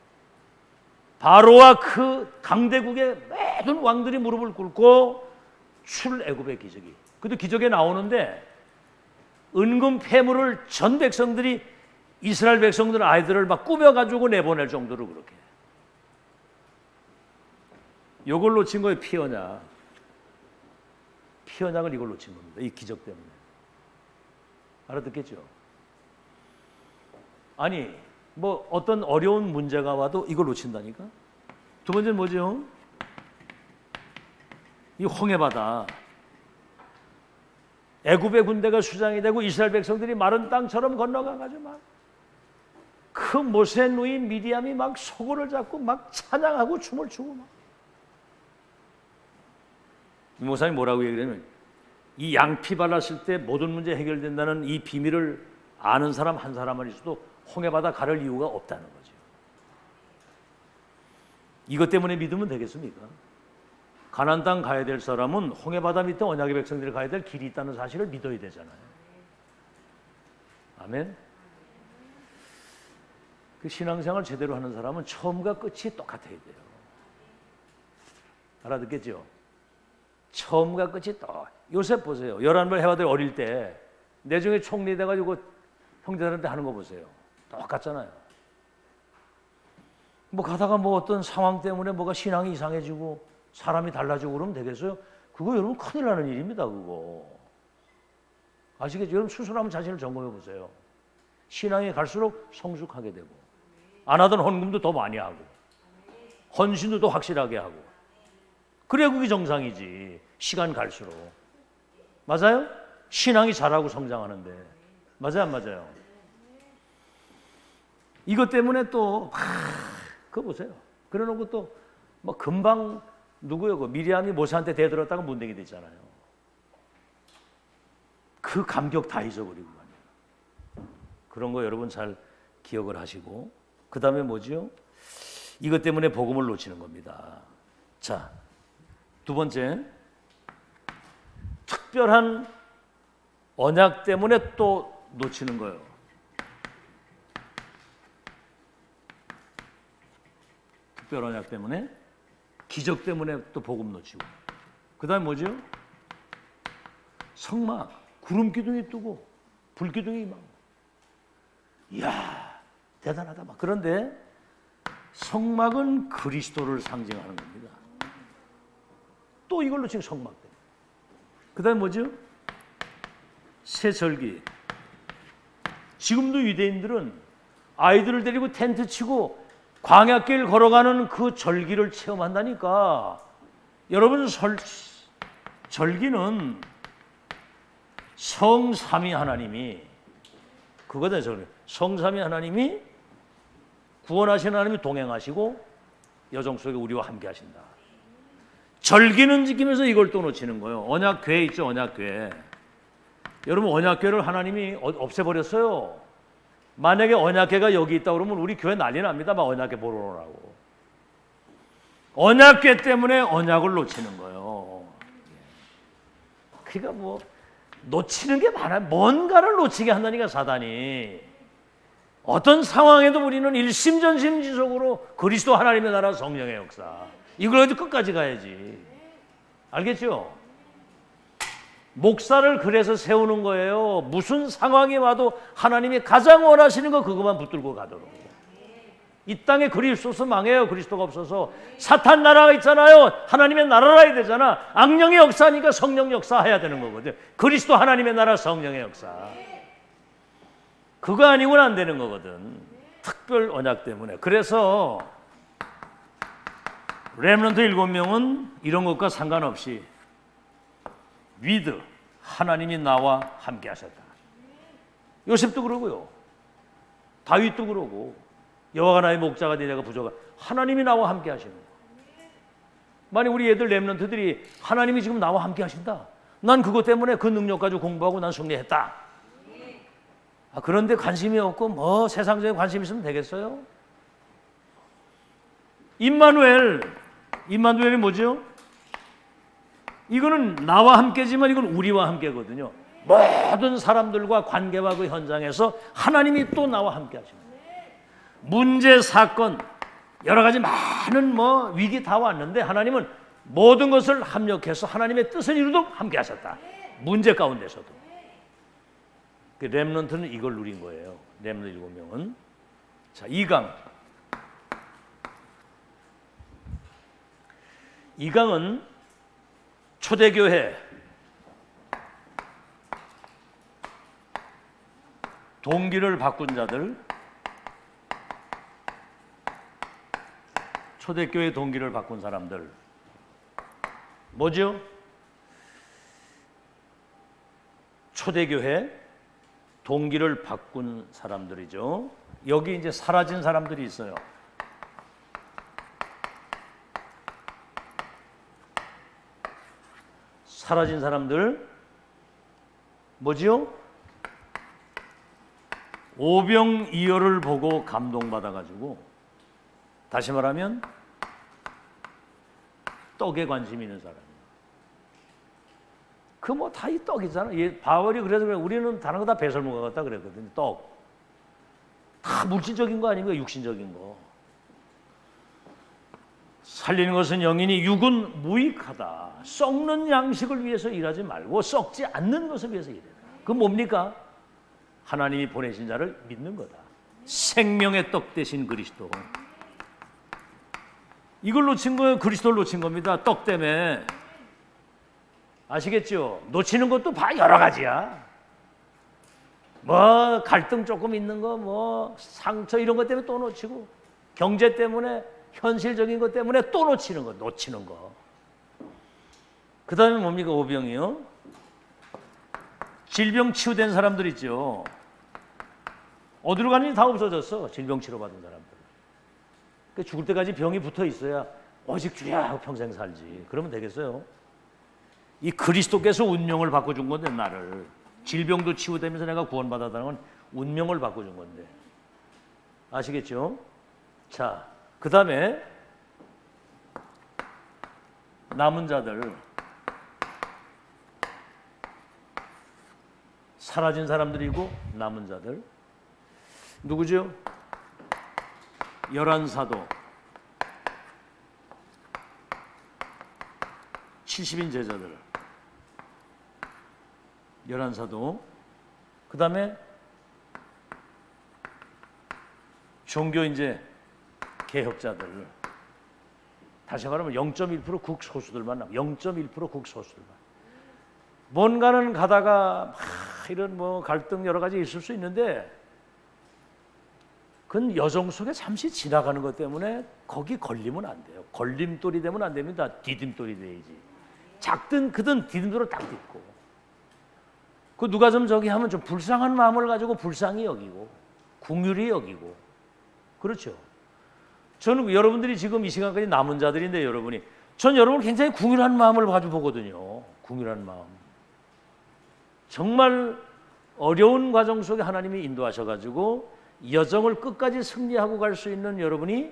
바로와 그 강대국의 모든 왕들이 무릎을 꿇고 출애굽의 기적이. 그래도 기적에 나오는데 은금 폐물을 전 백성들이 이스라엘 백성들 아이들을 막 꾸며가지고 내보낼 정도로 그렇게. 이걸 놓친 거예요. 피언약. 피언약을 이걸 놓친 겁니다. 이 기적 때문에. 알아듣겠죠? 아니 뭐 어떤 어려운 문제가 와도 이걸 놓친다니까. 두 번째는 뭐죠? 이 홍해바다. 애굽의 군대가 수장이 되고 이스라엘 백성들이 마른 땅처럼 건너가가지고 막 그 모세 누인 미디암이 막 소고를 잡고 막 찬양하고 춤을 추고 막. 이 목사님 뭐라고 얘기하냐면 이 양피 발랐을 때 모든 문제 해결된다는 이 비밀을 아는 사람 한 사람만 있어도 홍해바다 가를 이유가 없다는 거죠. 이것 때문에 믿으면 되겠습니까? 가나안 땅 가야 될 사람은 홍해바다 밑에 언약의 백성들이 가야 될 길이 있다는 사실을 믿어야 되잖아요. 아멘. 그 신앙생활 제대로 하는 사람은 처음과 끝이 똑같아야 돼요. 알아듣겠죠? 처음과 끝이 또. 요셉 보세요. 11번 해와들 어릴 때 내중에 총리 돼가지고 형제들한테 하는 거 보세요. 똑같잖아요. 뭐 가다가 뭐 어떤 상황 때문에 뭐가 신앙이 이상해지고 사람이 달라지고 그러면 되겠어요? 그거 여러분 큰일 나는 일입니다. 그거. 아시겠죠? 여러분 스스로 자신을 점검해 보세요. 신앙이 갈수록 성숙하게 되고 안 하던 헌금도 더 많이 하고 헌신도 더 확실하게 하고 그래야 그게 정상이지. 시간 갈수록. 맞아요? 신앙이 자라고 성장하는데. 맞아요 안 맞아요? 이것 때문에 또 그거 보세요. 그래놓고 또 뭐 금방 누구요? 그 미리암이 모세한테 대들었다가 문둥이 됐잖아요. 그 감격 다 잊어버리고 말이에요. 그런 거 여러분 잘 기억을 하시고 그 다음에 뭐지요? 이것 때문에 복음을 놓치는 겁니다. 자, 두 번째 특별한 언약 때문에 또 놓치는 거예요. 특별 언약 때문에, 기적 때문에 또 복음 놓치고. 그 다음에 뭐죠? 성막, 구름 기둥이 뜨고 불 기둥이 막. 이야, 대단하다 막. 그런데 성막은 그리스도를 상징하는 겁니다. 또 이걸 놓치고 성막 때문에. 그 다음에 뭐죠? 새절기. 지금도 유대인들은 아이들을 데리고 텐트 치고 광야길 걸어가는 그 절기를 체험한다니까. 여러분 절기는 성삼위 하나님이 그거다. 성삼위 하나님이 구원하시는 하나님이 동행하시고 여정 속에 우리와 함께 하신다. 절기는 지키면서 이걸 또 놓치는 거예요. 언약궤 있죠, 언약궤. 여러분 언약궤를 하나님이 없애버렸어요. 만약에 언약궤가 여기 있다 그러면 우리 교회 난리 납니다. 막 언약궤 보러 오라고. 언약궤 때문에 언약을 놓치는 거예요. 그러니까 뭐 놓치는 게 많아요. 뭔가를 놓치게 한다니까 사단이. 어떤 상황에도 우리는 일심전심지속으로 그리스도 하나님의 나라 성령의 역사 이걸 가지고 끝까지 가야지. 알겠죠? 목사를 그래서 세우는 거예요. 무슨 상황이 와도 하나님이 가장 원하시는 거 그것만 붙들고 가도록. 이 땅에 그리스도서 망해요. 그리스도가 없어서. 사탄 나라가 있잖아요. 하나님의 나라라 해야 되잖아. 악령의 역사니까 성령 역사해야 되는 거거든. 그리스도 하나님의 나라 성령의 역사. 그거 아니고는 안 되는 거거든. 특별 언약 때문에. 그래서 렘넌트 7명은 이런 것과 상관없이 위드 하나님이 나와 함께 하셨다. 요셉도 그러고요. 다윗도 그러고 여호와가 나의 목자가 되니 내가 부족하. 하나님이 나와 함께 하시는 거예요. 만약 우리 애들 렘넌트들이 하나님이 지금 나와 함께 하신다. 난 그것 때문에 그 능력 가지고 공부하고 난 승리했다. 그런데 관심이 없고 뭐 세상적인 관심이 있으면 되겠어요? 임마누엘이 뭐죠? 이거는 나와 함께지만 이건 우리와 함께거든요. 모든 사람들과 관계와 그 현장에서 하나님이 또 나와 함께 하십니다. 문제, 사건, 여러 가지 많은 위기 다 왔는데 하나님은 모든 것을 합력해서 하나님의 뜻을 이루도록 함께 하셨다. 문제 가운데서도. 그 렘넌트는 이걸 누린 거예요. 렘넌트 7명은. 자, 2강. 2강은 초대교회, 동기를 바꾼 자들, 초대교회 동기를 바꾼 사람들. 뭐죠? 초대교회 동기를 바꾼 사람들이죠. 여기 이제 사라진 사람들이 있어요. 사라진 사람들 뭐지요? 오병이어를 보고 감동받아가지고, 다시 말하면 떡에 관심이 있는 사람이에요. 그 다 이 떡이잖아. 바울이 그래서 그래. 우리는 다른 거 다 배설물 같다 그랬거든요. 떡. 다 물질적인 거 아닌가? 육신적인 거. 살리는 것은 영이니 육은 무익하다. 썩는 양식을 위해서 일하지 말고 썩지 않는 것을 위해서 일해라. 그건 뭡니까? 하나님이 보내신 자를 믿는 거다. 생명의 떡 대신 그리스도. 이걸 놓친 거예요. 그리스도를 놓친 겁니다. 떡 때문에. 아시겠죠? 놓치는 것도 여러 가지야. 갈등 조금 있는 거, 상처 이런 것 때문에 또 놓치고, 경제 때문에, 현실적인 것 때문에 또 놓치는 거. 그 다음에 뭡니까? 오병이요? 질병 치유된 사람들 있죠. 어디로 가는지 다 없어졌어. 질병 치료받은 사람들. 그러니까 죽을 때까지 병이 붙어 있어야 오직 주야 하고 평생 살지. 그러면 되겠어요? 이 그리스도께서 운명을 바꿔준 건데, 나를. 질병도 치유되면서 내가 구원받았다는 건 운명을 바꿔준 건데. 아시겠죠? 자, 그 다음에 남은 자들, 사라진 사람들이고 남은 자들 누구죠? 11사도, 70인 제자들, 11사도, 그 다음에 종교 이제 개혁자들, 다시 말하면 0.1% 극소수들만 남아. 0.1% 극소수들만. 뭔가는 가다가 이런 갈등 여러 가지 있을 수 있는데, 그건 여정 속에 잠시 지나가는 것 때문에 거기 걸리면 안 돼요. 걸림돌이 되면 안 됩니다. 디딤돌이 돼야지. 작든 크든 디딤돌을 딱 딛고. 그 누가 좀 하면 좀 불쌍한 마음을 가지고 불쌍히 여기고, 긍휼히 여기고. 그렇죠. 저는 여러분들이 지금 이 시간까지 남은 자들인데, 전 여러분을 굉장히 긍휼한 마음을 가지고 보거든요. 긍휼한 마음. 정말 어려운 과정 속에 하나님이 인도하셔가지고 여정을 끝까지 승리하고 갈 수 있는 여러분이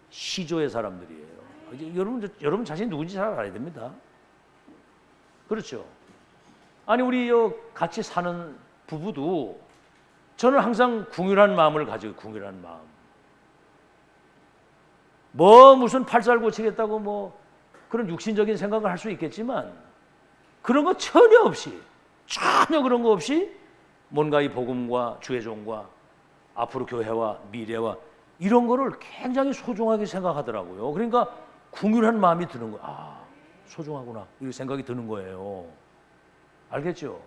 시조의 사람들이에요. 여러분 자신이 누군지 잘 알아야 됩니다. 그렇죠. 아니, 우리 같이 사는 부부도 저는 항상 긍휼한 마음을 가지고, 긍휼한 마음. 무슨 팔살 고치겠다고 그런 육신적인 생각을 할 수 있겠지만, 그런 거 전혀 그런 거 없이 뭔가 이 복음과 주의 종과 앞으로 교회와 미래와 이런 거를 굉장히 소중하게 생각하더라고요. 그러니까 긍휼한 마음이 드는 거예요. 소중하구나, 이 생각이 드는 거예요. 알겠죠?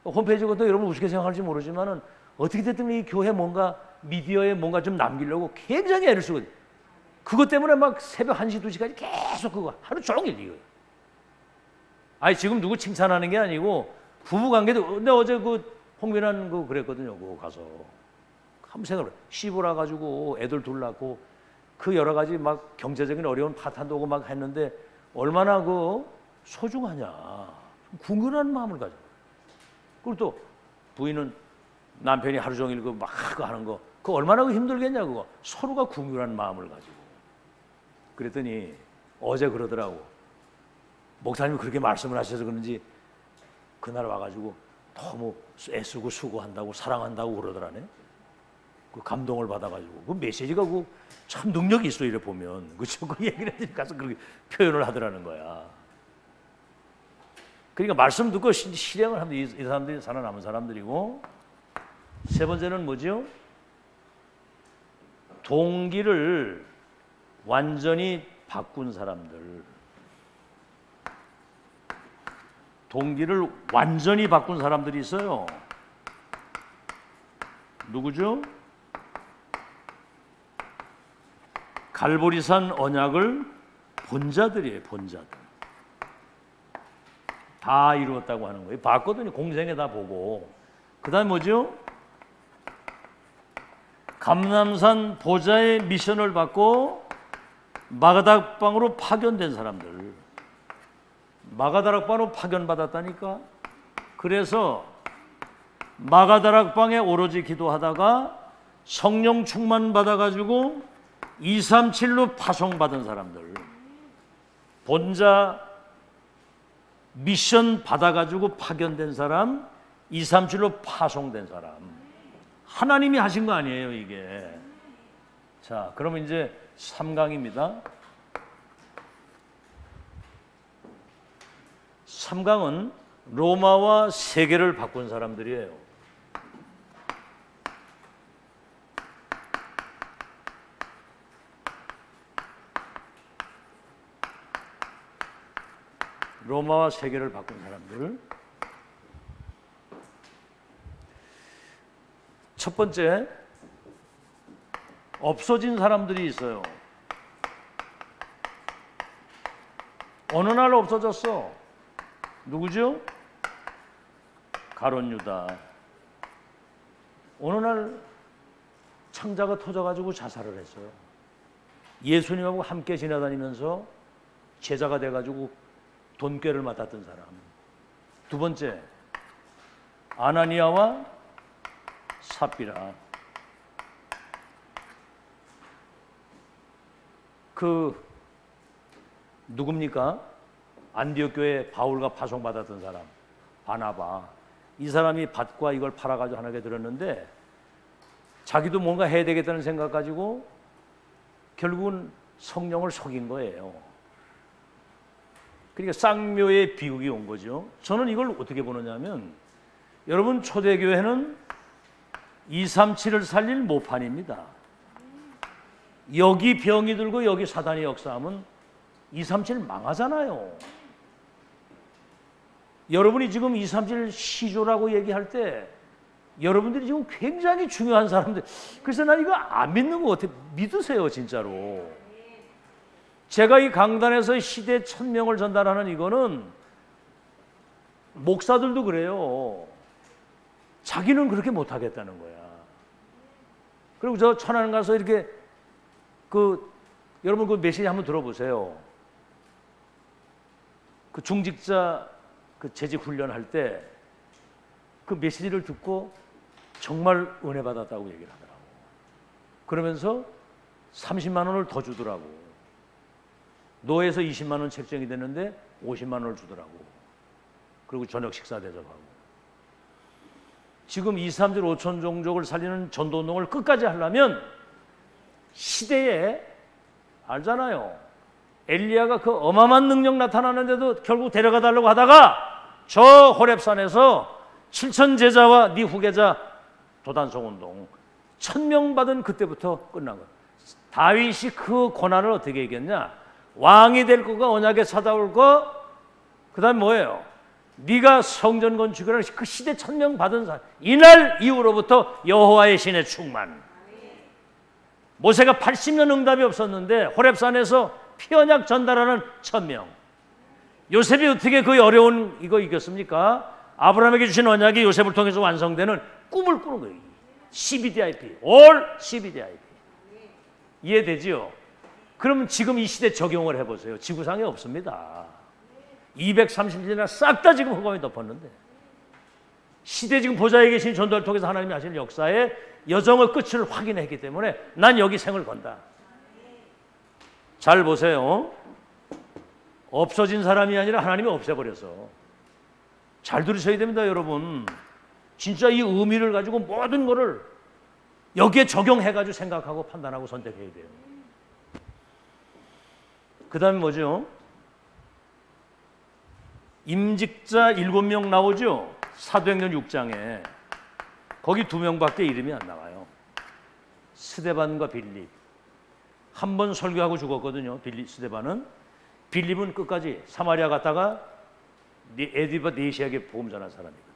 홈페이지 것도 여러분 어떻게 생각할지 모르지만은 어떻게 됐든 이 교회 미디어에 뭔가 좀 남기려고 굉장히 애를 쓰거든요. 그것 때문에 새벽 1시, 2시까지 계속 그거 하루 종일 이거. 지금 누구 칭찬하는 게 아니고 부부 관계도. 근데 어제 홍민환 그랬거든요. 그거 가서 한번 생각을 시부라 가지고 애들 둘 낳고 그 여러 가지 경제적인 어려운 파탄도 오고 했는데 얼마나 소중하냐. 긍휼한 마음을 가져. 그리고 또 부인은 남편이 하루 종일 그 막 하는 거, 그거 얼마나 힘들겠냐 그거. 서로가 궁휼한 마음을 가지고. 그랬더니 어제 그러더라고. 목사님이 그렇게 말씀을 하셔서 그런지 그날 와가지고 너무 애쓰고 수고한다고 사랑한다고 그러더라네. 그 감동을 받아가지고 그 메시지가 그 참 능력이 있어 이래 보면 그죠? 그 얘기를 가서 그렇게 표현을 하더라는 거야. 그러니까 말씀 듣고 실행을 하면 이 사람들이 살아남은 사람들이고, 세 번째는 뭐죠? 동기를 완전히 바꾼 사람들. 동기를 완전히 바꾼 사람들이 있어요. 누구죠? 갈보리산 언약을 본 자들이에요. 본 자들. 다 이루었다고 하는 거예요. 봤거든요. 공생에 다 보고. 그 다음에 뭐죠? 감람산 보좌의 미션을 받고 마가다락방으로 파견된 사람들. 마가다락방으로 파견받았다니까. 그래서 마가다락방에 오로지 기도하다가 성령 충만 받아가지고 237로 파송받은 사람들. 본자 미션 받아가지고 파견된 사람, 237로 파송된 사람. 하나님이 하신 거 아니에요 이게. 자, 그러면 이제 3강입니다. 3강은 로마와 세계를 바꾼 사람들이에요. 로마와 세계를 바꾼 사람들. 첫 번째, 없어진 사람들이 있어요. 어느 날 없어졌어. 누구죠? 가룟 유다. 어느 날 창자가 터져가지고 자살을 했어요. 예수님하고 함께 지나다니면서 제자가 돼가지고 돈꾀를 맡았던 사람. 두 번째, 아나니아와 삽비라. 그 누굽니까? 안디옥 교회 바울과 파송받았던 사람, 바나바. 이 사람이 밭과 이걸 팔아가지고 하나게 들었는데 자기도 뭔가 해야 되겠다는 생각 가지고 결국은 성령을 속인 거예요. 그러니까 쌍묘의 비극이 온 거죠. 저는 이걸 어떻게 보느냐면, 여러분 초대교회는 237을 살릴 모판입니다. 여기 병이 들고 여기 사단이 역사하면 237 망하잖아요. 여러분이 지금 237 시조라고 얘기할 때 여러분들이 지금 굉장히 중요한 사람들. 그래서 난 이거 안 믿는 거 어떻게 믿으세요 진짜로. 제가 이 강단에서 시대 1000명을 전달하는 이거는 목사들도 그래요. 자기는 그렇게 못하겠다는 거야. 그리고 저 천안 가서 이렇게 여러분 그 메시지 한번 들어보세요. 그 중직자 그 재직 훈련할 때 그 메시지를 듣고 정말 은혜 받았다고 얘기를 하더라고. 그러면서 30만 원을 더 주더라고. 노예에서 20만 원 책정이 됐는데 50만 원을 주더라고. 그리고 저녁 식사 대접하고. 지금 237 5천 종족을 살리는 전도운동을 끝까지 하려면 시대에 알잖아요. 엘리야가 그 어마어마한 능력 나타나는데도 결국 데려가 달라고 하다가 저 호렙산에서 7천 제자와 네 후계자 도단성 운동 1000명 받은 그때부터 끝난 거예요. 다윗이 그 고난을 어떻게 이겼냐? 왕이 될 거가 언약에 찾아올 거, 그 다음 뭐예요? 네가 성전 건축이라는 그 시대 1000명 받은 사람. 이날 이후로부터 여호와의 신의 충만. 모세가 80년 응답이 없었는데 호렙산에서 피언약 전달하는 1000명. 요셉이 어떻게 그 어려운 이거 이겼습니까? 아브라함에게 주신 언약이 요셉을 통해서 완성되는 꿈을 꾸는 거예요. CBDIP, all CBDIP. 이해되지요? 그러면 지금 이 시대 적용을 해보세요. 지구상에 없습니다. 230년이나 싹 다 지금 흑암이 덮었는데 시대 지금 보좌에 계신 전도를 통해서 하나님이 하시는 역사의 여정의 끝을 확인했기 때문에 난 여기 생을 건다. 잘 보세요. 없어진 사람이 아니라 하나님이 없애버려서. 잘 들으셔야 됩니다, 여러분. 진짜 이 의미를 가지고 모든 것을 여기에 적용해가지고 생각하고 판단하고 선택해야 돼요. 그 다음에 뭐죠? 임직자 7명 나오죠? 사도행전 6장에. 거기 2명밖에 이름이 안 나와요. 스데반과 빌립. 한 번 설교하고 죽었거든요. 스데반은. 빌립은 끝까지 사마리아 갔다가 에디바 네시아에게 복음 전한 사람이거든요.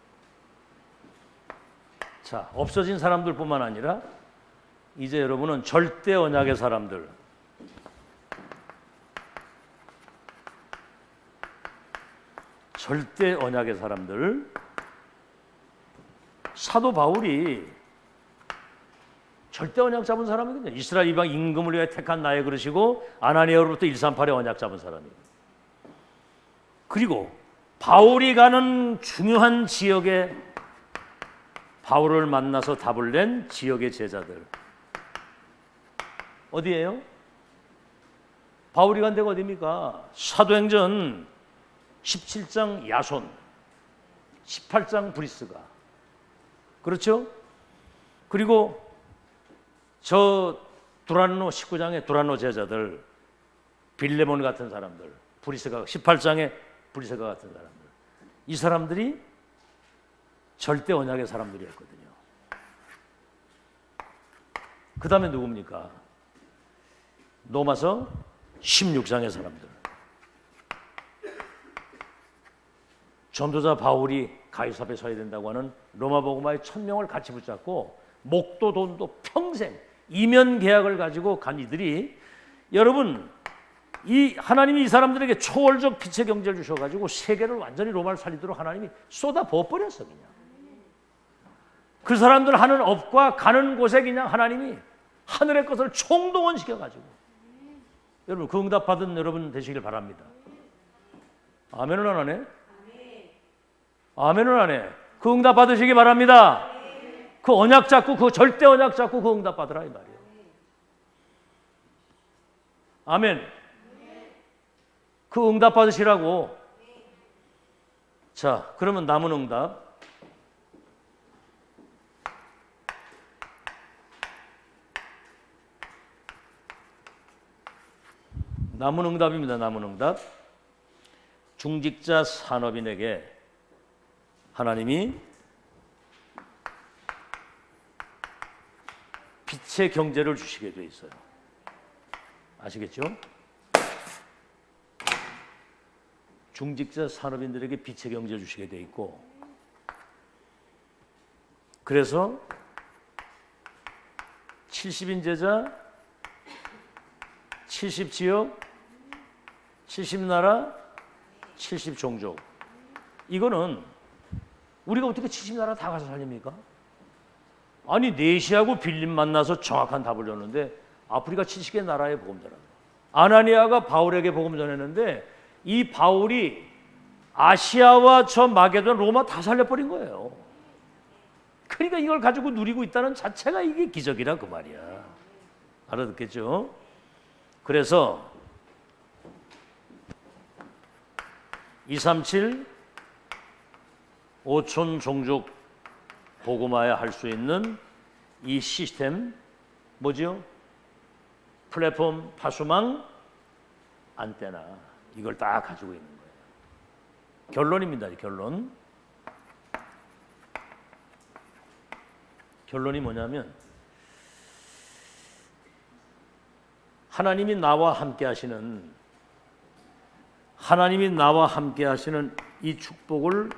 자, 없어진 사람들뿐만 아니라 이제 여러분은 절대 언약의 사람들, 절대 언약의 사람들. 사도 바울이 절대 언약 잡은 사람이거든요. 이스라엘 이방 임금을 위해 택한 나의 그릇이고 아나니아로부터 138의 언약 잡은 사람이에요. 그리고 바울이 가는 중요한 지역에 바울을 만나서 답을 낸 지역의 제자들. 어디예요? 바울이 간 데가 어디입니까? 사도행전 17장 야손, 18장 브리스가. 그렇죠? 그리고 저 두란노 19장의 두란노 제자들, 빌레몬 같은 사람들, 브리스가 18장의 브리스가 같은 사람들. 이 사람들이 절대 언약의 사람들이었거든요. 그 다음에 누굽니까? 로마서 16장의 사람들. 전도자 바울이 가이사 앞에 서야 된다고 하는 로마 복음화의 1000명을 같이 붙잡고 목도 돈도 평생 이면 계약을 가지고 간 이들이, 여러분, 이 하나님이 이 사람들에게 초월적 빛의 경제를 주셔가지고 세계를 완전히 로마를 살리도록 하나님이 쏟아 부어버렸어. 그냥 그 사람들 하는 업과 가는 곳에 그냥 하나님이 하늘의 것을 총동원시켜가지고, 여러분 그 응답 받은 여러분 되시길 바랍니다. 아멘은 안 하네? 아멘은 안 해? 그 응답 받으시기 바랍니다. 그 언약 잡고, 그 절대 언약 잡고 그 응답 받으라 이 말이에요. 아멘. 그 응답 받으시라고. 자, 그러면 남은 응답. 남은 응답입니다. 남은 응답. 중직자 산업인에게 하나님이 빛의 경제를 주시게 돼 있어요. 아시겠죠? 중직자 산업인들에게 빛의 경제를 주시게 돼 있고, 그래서 70인 제자, 70지역, 70나라, 70종족. 이거는 우리가 어떻게 70나라 다 가서 살립니까? 아니, 네시하고 빌립 만나서 정확한 답을 줬는데 아프리카 70개 나라에 복음 전합니다. 아나니아가 바울에게 복음 전했는데 이 바울이 아시아와 저 마게도나 로마 다 살려버린 거예요. 그러니까 이걸 가지고 누리고 있다는 자체가 이게 기적이라 그 말이야. 알아듣겠죠? 그래서 237 5천 종족 복음화야 할 수 있는 이 시스템 뭐죠? 플랫폼, 파수망, 안테나, 이걸 다 가지고 있는 거예요. 결론입니다. 결론. 결론이 뭐냐면 하나님이 나와 함께 하시는 이 축복을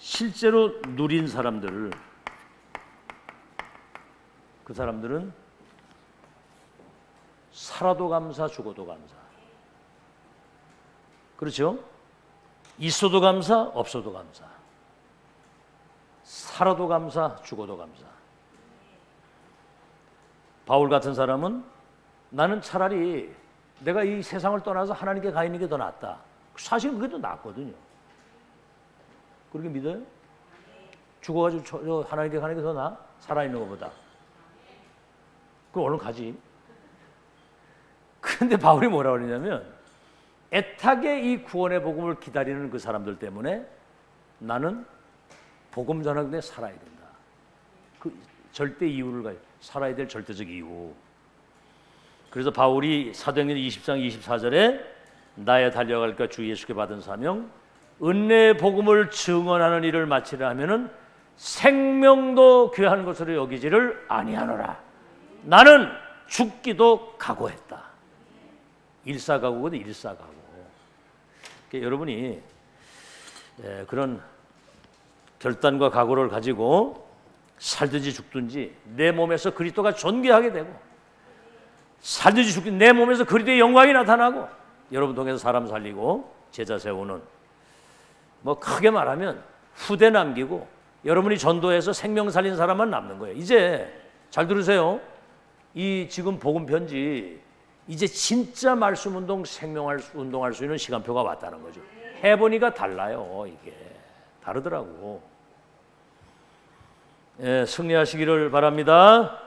실제로 누린 사람들, 그 사람들은 살아도 감사, 죽어도 감사. 그렇죠? 있어도 감사, 없어도 감사. 살아도 감사, 죽어도 감사. 바울 같은 사람은 나는 차라리 내가 이 세상을 떠나서 하나님께 가 있는 게 더 낫다. 사실 그게 더 낫거든요. 그렇게 믿어요? 죽어가지고 저 하나님께 가는 게 더 나아? 살아있는 것보다. 그럼 얼른 가지. 그런데 바울이 뭐라고 그러냐면 애타게 이 구원의 복음을 기다리는 그 사람들 때문에 나는 복음 전하는데 살아야 된다. 그 절대 이유를 가지고 살아야 될 절대적 이유. 그래서 바울이 사도행전 20장 24절에 나의 달려갈 것 주 예수께 받은 사명 은혜의 복음을 증언하는 일을 마치려 하면은 생명도 귀한 것으로 여기지를 아니하노라. 나는 죽기도 각오했다. 일사각오거든, 일사각오. 그러니까 여러분이 그런 결단과 각오를 가지고 살든지 죽든지 내 몸에서 그리스도가 존귀하게 되고 살든지 죽든지 내 몸에서 그리스도의 영광이 나타나고 여러분 통해서 사람 살리고 제자 세우는 뭐 크게 말하면 후대 남기고 여러분이 전도해서 생명 살린 사람만 남는 거예요. 이제 잘 들으세요. 이 지금 복음 편지 이제 진짜 말씀 운동, 운동할 수 있는 시간표가 왔다는 거죠. 해보니까 달라요. 이게 다르더라고. 승리하시기를 바랍니다.